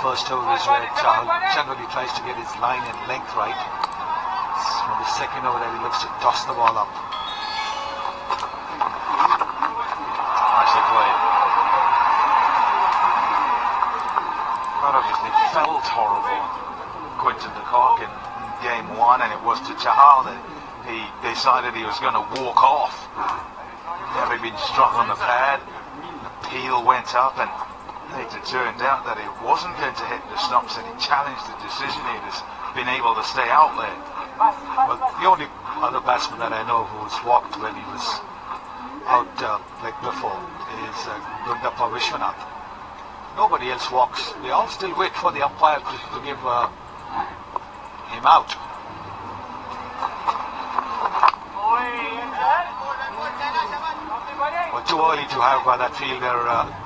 first over is where Chahal generally tries to get his line and length right. From the second over there, he looks to toss the ball up. Nicely played. That obviously felt horrible. Quinton de Kock in game one, and it was to Chahal that he decided he was going to walk off. Having been struck on the pad, the heel went up, and later turned out that it wasn't going to hit the stumps, and he challenged the decision. He has been able to stay out there. Well, the only other batsman that I know who was walked when he was out like before is Gundappa Vishwanath. Nobody else walks. They all still wait for the umpire to give him out. Well, too early to have that fielder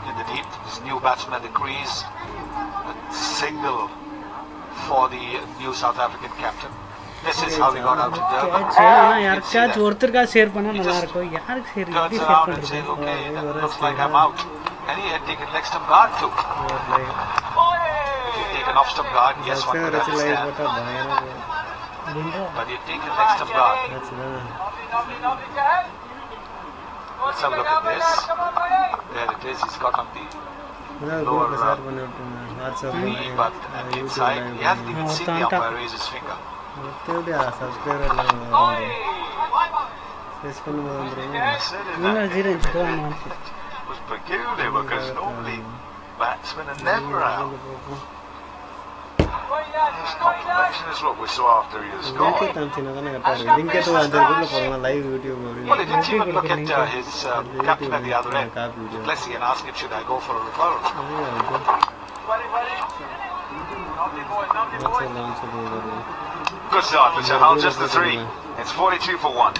in the deep. This new batsman at the crease. A single for the new South African captain. This is how he got out of Durban. He turns around and says, okay, that looks like I'm out. And he had taken leg stump guard too. If he had taken off stump guard, yes, one could understand. But he had taken leg stump guard. Let's have a look at this. There it is, he's got on the lower knee, but inside, he hasn't even seen the umpire raise his finger. It was peculiar because normally batsmen are never out. His confirmation is what we saw after he was gone. Well, he didn't even look at his captain at the other end, Plessy, and ask him, should I go for a referral? Good start for Chahal, just the 3. It's 42 for 1.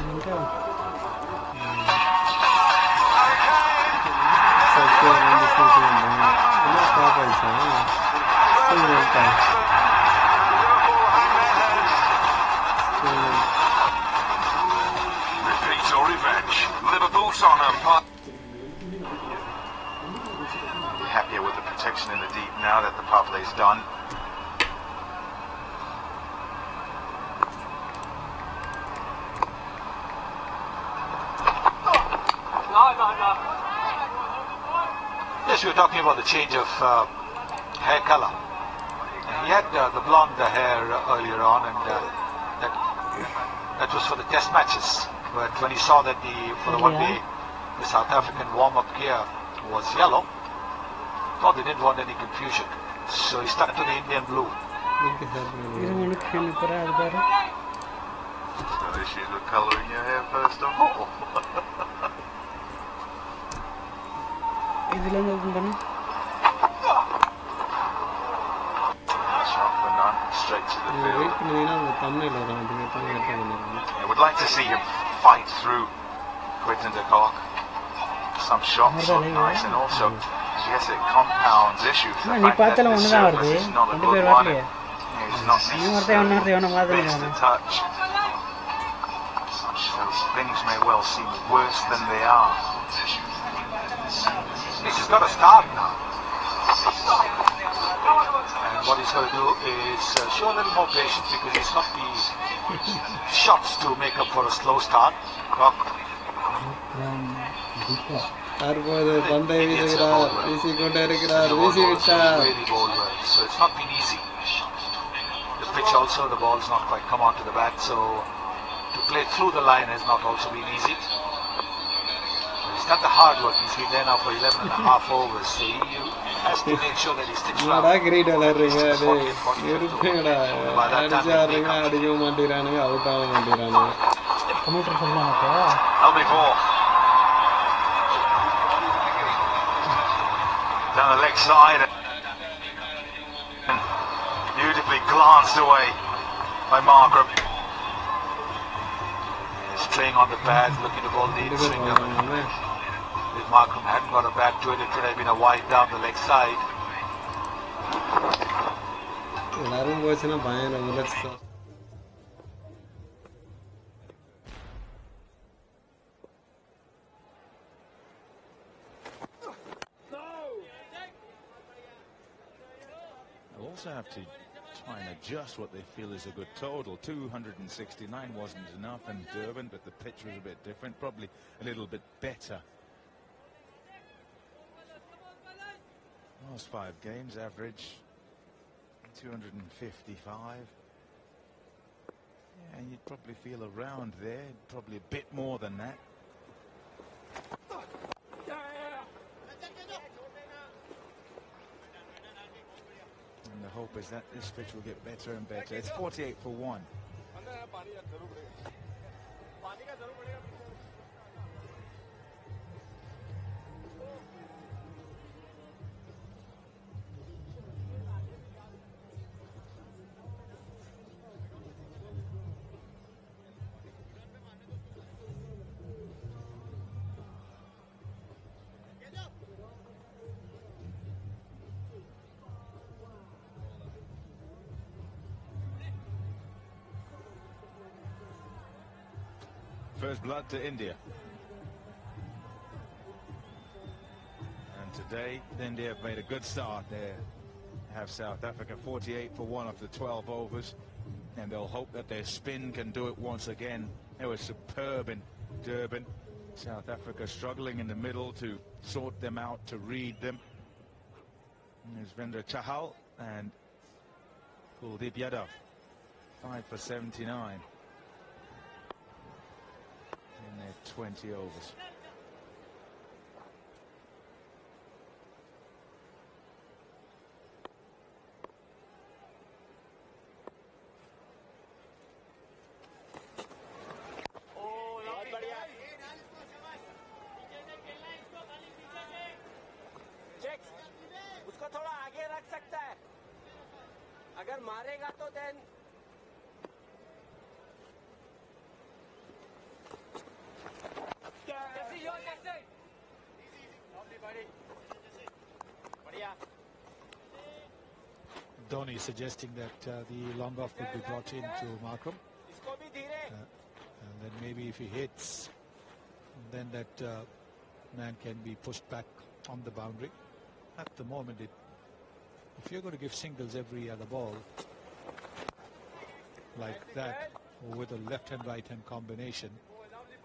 Repeat or revenge. Liverpool's on umpire. Happier with the protection in the deep now that the power play's done. Yes, we were talking about the change of hair color. He had the blonde hair earlier on, and that was for the test matches. But when he saw that for the one day, the South African warm-up gear was yellow, thought they didn't want any confusion, so he stuck to the Indian blue. No issues with colouring your hair first of all. Straight to the field. I would like to see him fight through Quinton de Kock. Some shots look nice, and also, yes, it compounds issues. The fact that the surface is not a good one, it's not necessarily best to touch. So things may well seem worse than they are. This has got to start now. And what he's going to do is show a little more patience, because he's got the shots to make up for a slow start. Really bowled well, so it's not been easy. The pitch also, the ball's not quite come onto the bat, so to play through the line has not also been easy. He's done the hard work. He's been there now for 11 and a half overs, so he has to make sure that he sticks around. By that time LB4 down the leg side, and beautifully glanced away by Markram. He's playing on the pad, looking to bowl the in-swinger. If Markram hadn't got a bat to it, it would have been a wide down the leg side. also have to try and adjust what they feel is a good total. 269 wasn't enough in Durban, but the pitch was a bit different, probably a little bit better. Last 5 games, average 255. Yeah, and you'd probably feel around there, probably a bit more than that. And the hope is that this pitch will get better and better. It's 48 for 1. First blood to India. And today, India have made a good start there. Have South Africa 48 for 1 after 12 overs. And they'll hope that their spin can do it once again. They were superb in Durban. South Africa struggling in the middle to sort them out, to read them. And there's Vendra Chahal and Kuldeep Yadav. 5 for 79. In their 20 overs. उसको थोड़ा आगे रख सकता है अगर मारेगा तो then Dhoni suggesting that the long off could be brought in to Markram. And then maybe if he hits, then that man can be pushed back on the boundary. At the moment, if you're going to give singles every other ball like that, or with a left-hand, right-hand combination,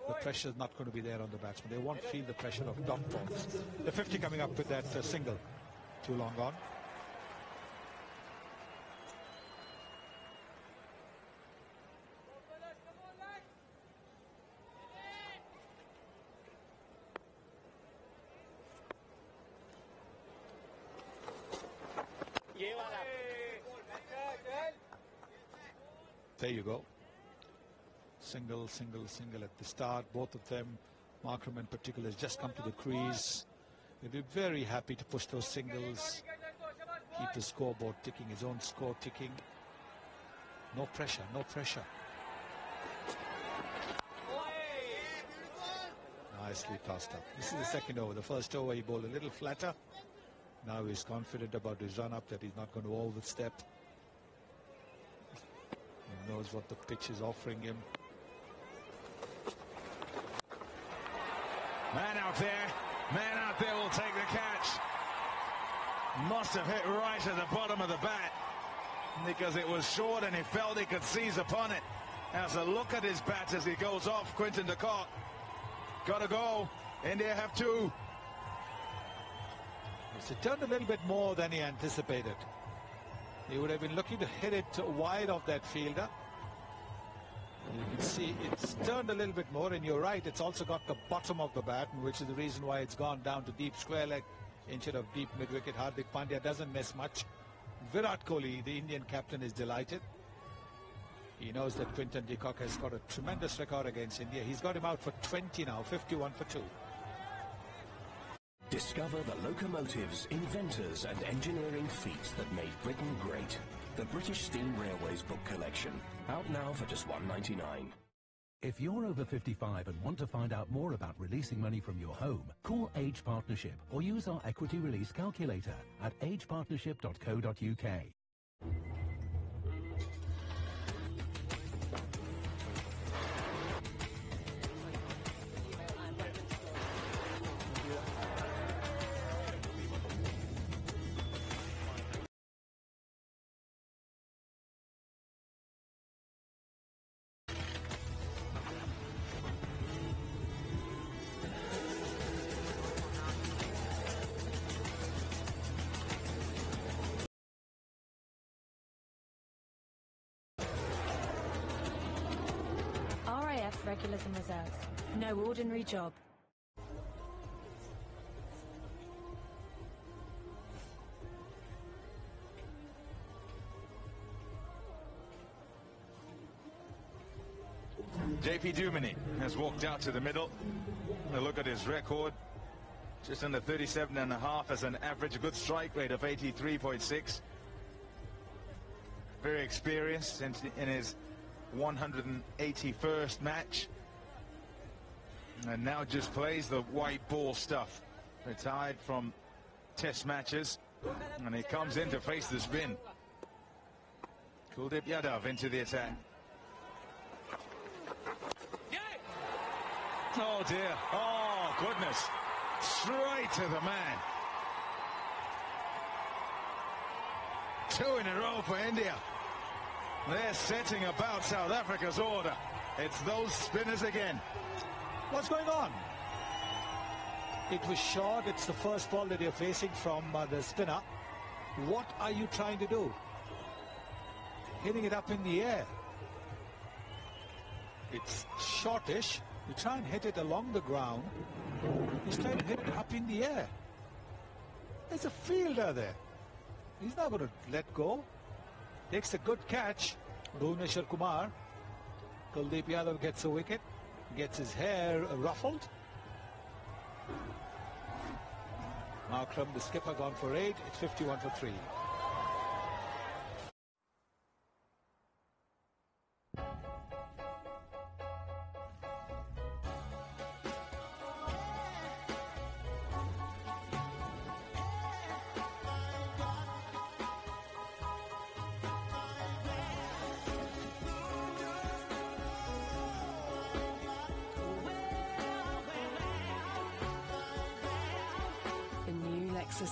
the pressure is not going to be there on the batsman. They won't feel the pressure of dot balls. The 50 coming up with that single. Too long on. There you go. Single, single, single at the start. Both of them, Markram in particular, has just come to the crease. He'll be very happy to push those singles. Keep the scoreboard ticking, his own score ticking. No pressure, no pressure. Nicely tossed up. This is the second over. The first over he bowled a little flatter. Now he's confident about his run-up, that he's not going to overstep. He knows what the pitch is offering him. Man out there will take the catch. Must have hit right at the bottom of the bat because it was short and he felt he could seize upon it. Has a look at his bat as he goes off. Quinton de Kock. Gotta go. India have 2. It turned a little bit more than he anticipated. He would have been looking to hit it wide of that fielder. You can see it's turned a little bit more, and you're right, it's also got the bottom of the bat, which is the reason why it's gone down to deep square leg instead of deep mid-wicket. Hardik Pandya doesn't miss much. Virat Kohli, the Indian captain, is delighted. He knows that Quinton de Kock has got a tremendous record against India. He's got him out for 20 now, 51 for 2. Discover the locomotives, inventors and engineering feats that made Britain great. The British Steam Railways book collection. Out now for just $1.99. If you're over 55 and want to find out more about releasing money from your home, call Age Partnership or use our equity release calculator at agepartnership.co.uk. regulars and reserves. No ordinary job. JP Duminy has walked out to the middle. A look at his record. Just under 37.5 as an average, a good strike rate of 83.6. Very experienced in his 181st match. And now just plays the white ball stuff. Retired from test matches. And he comes in to face the spin. Kuldeep Yadav into the attack. Oh dear. Oh goodness. Straight to the man. 2 in a row for India. They're setting about South Africa's order. It's those spinners again. What's going on? It was short. It's the first ball that you're facing from the spinner. What are you trying to do? Hitting it up in the air. It's shortish. You try and hit it along the ground. He's trying to hit it up in the air. There's a fielder there. He's not going to let go. Takes a good catch. Bhuvneshwar Kumar. Kuldeep Yadav gets a wicket. Gets his hair ruffled. Markram, the skipper, gone for 8. It's 51 for 3.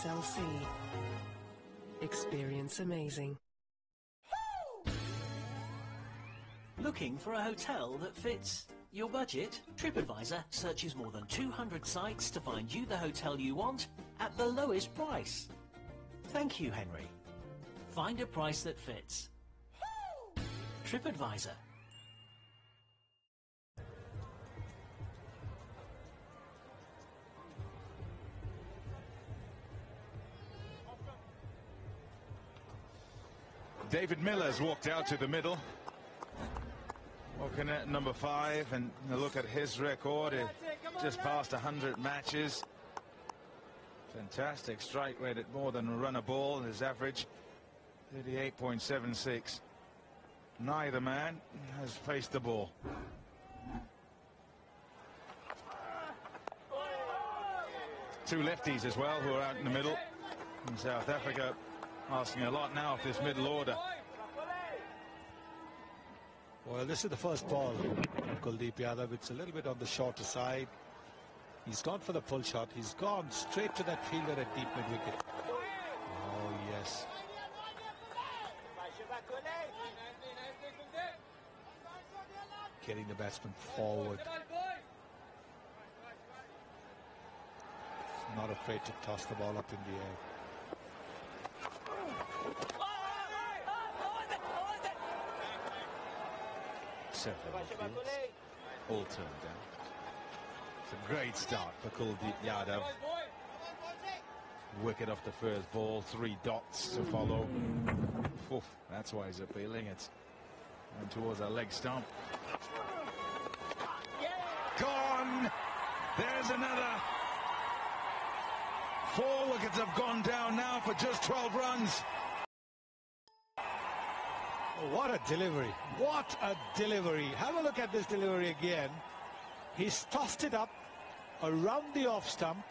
LC. Experience amazing. Looking for a hotel that fits your budget? TripAdvisor searches more than 200 sites to find you the hotel you want at the lowest price. Thank you, Henry. Find a price that fits. TripAdvisor. David Miller's walked out to the middle. Walking at number 5, and a look at his record. Just past 100 matches. Fantastic strike rate at more than a run a ball. His average 38.76. Neither man has faced the ball. Two lefties as well who are out in the middle. In South Africa asking a lot now of this middle order. Well, this is the first ball from Kuldeep Yadav. It's a little bit on the shorter side. He's gone for the pull shot. He's gone straight to that fielder at deep mid-wicket. Oh, yes. Getting the batsman forward. Not afraid to toss the ball up in the air. All turned down. It's a great start for Kuldeep Yadav. Wicket off the first ball, 3 dots to follow. Oof, that's why he's appealing it. And towards our leg stump. Gone! There's another. 4 wickets have gone down now for just 12 runs. What a delivery. What a delivery. Have a look at this delivery again. He's tossed it up around the off stump,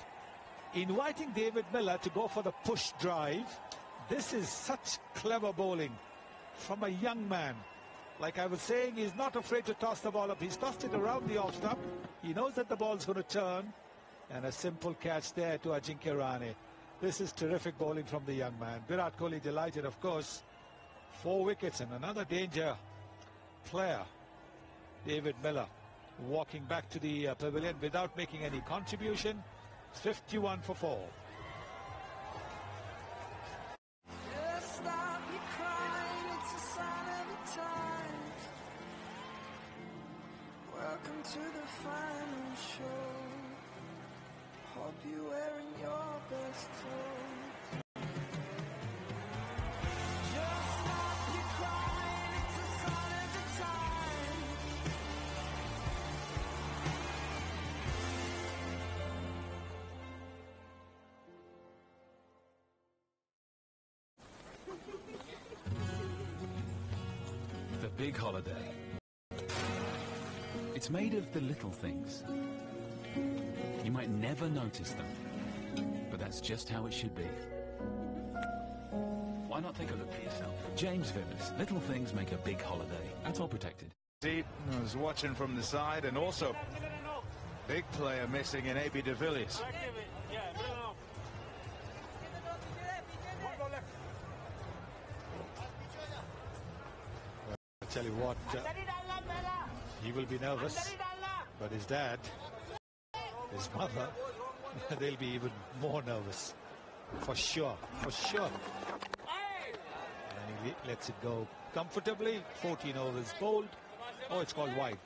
inviting David Miller to go for the push drive. This is such clever bowling from a young man. Like I was saying, he's not afraid to toss the ball up. He's tossed it around the off stump. He knows that the ball's going to turn. And a simple catch there to Ajinkya Rahane. This is terrific bowling from the young man. Virat Kohli delighted, of course. 4 wickets and another danger player, David Miller, walking back to the pavilion without making any contribution. 51 for 4. Welcome big holiday. It's made of the little things. You might never notice them, but that's just how it should be. Why not take a look for yourself? James Vibbers. Little things make a big holiday. That's all protected. I was watching from the side, and also big player missing in AB de Villiers. I tell you what, he will be nervous, but his dad, his mother, they'll be even more nervous, for sure, for sure. And he lets it go comfortably. 14 overs bowled. Oh, it's called wide.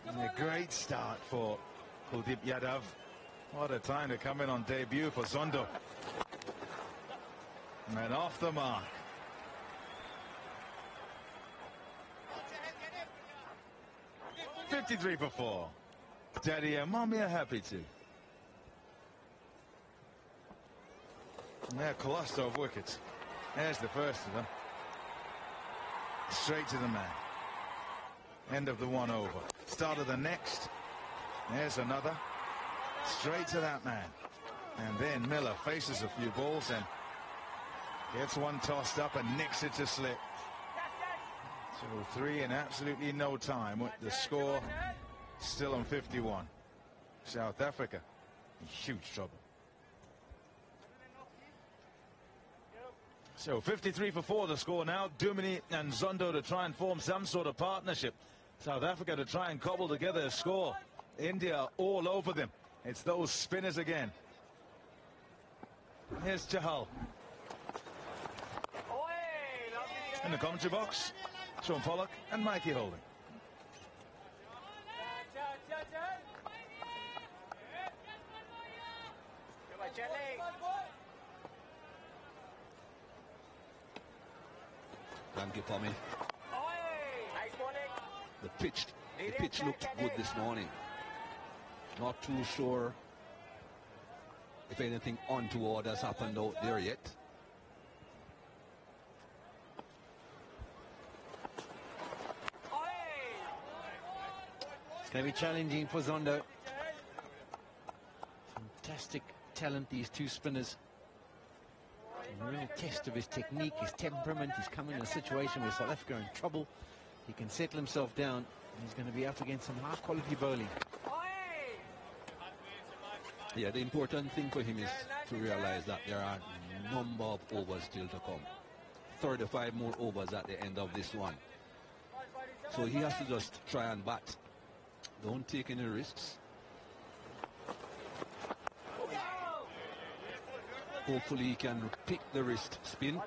A great start for Kuldeep Yadav. What a time to come in on debut for Zondo. And off the mark. $53 for 4. Daddy and Mommy are happy too. Yeah, cluster of wickets. There's the first of them. Straight to the man. End of the one over. Start of the next. There's another. Straight to that man. And then Miller faces a few balls and gets one tossed up and nicks it to slip. So 3 in absolutely no time, with the score still on 51. South Africa in huge trouble. So 53 for 4 the score now. Dumini and Zondo to try and form some sort of partnership. South Africa to try and cobble together a score. India all over them. It's those spinners again. Here's Chahal. In the commentary box, Sean Pollock and Mikey Holding. Thank you, Tommy. The pitch looked good this morning. Not too sure if anything untoward has happened out there yet. It's going to be challenging for Zondo. Fantastic talent, these two spinners. A real test of his technique, his temperament. He's coming in a situation where South Africa are in trouble. He can settle himself down, and he's going to be up against some high-quality bowling. Yeah, the important thing for him is to realize that there are a number of overs still to come. 35 more overs at the end of this one. So he has to just try and bat. Don't take any risks. Hopefully he can pick the wrist spin.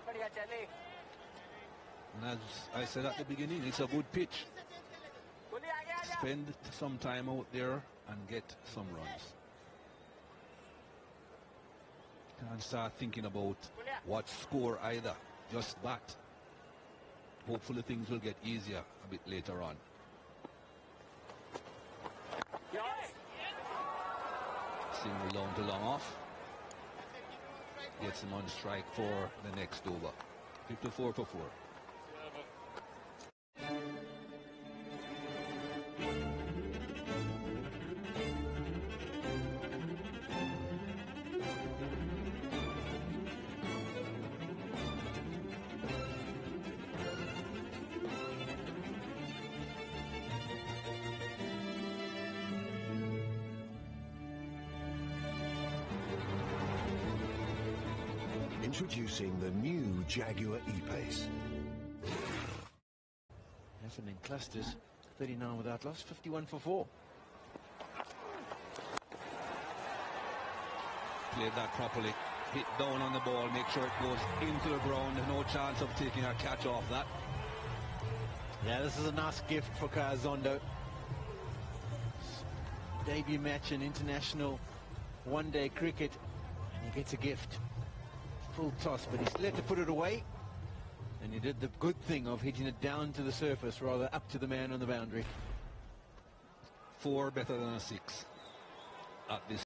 And as I said at the beginning, it's a good pitch. Spend some time out there and get some runs. Can't start thinking about what score either. Just bat. Hopefully things will get easier a bit later on. Single down to long off. Gets him on strike for the next over. 54 for 4. Introducing the new Jaguar E-Pace. Effin in clusters, 39 without loss, 51 for 4. Played that properly. Hit down on the ball, make sure it goes into the ground. No chance of taking a catch off that. Yeah, this is a nice gift for Kaya Zondo. Debut match in international one-day cricket, and he gets a gift. Full toss, but he's let to put it away, and he did the good thing of hitting it down to the surface rather up to the man on the boundary. 4 better than a 6 at this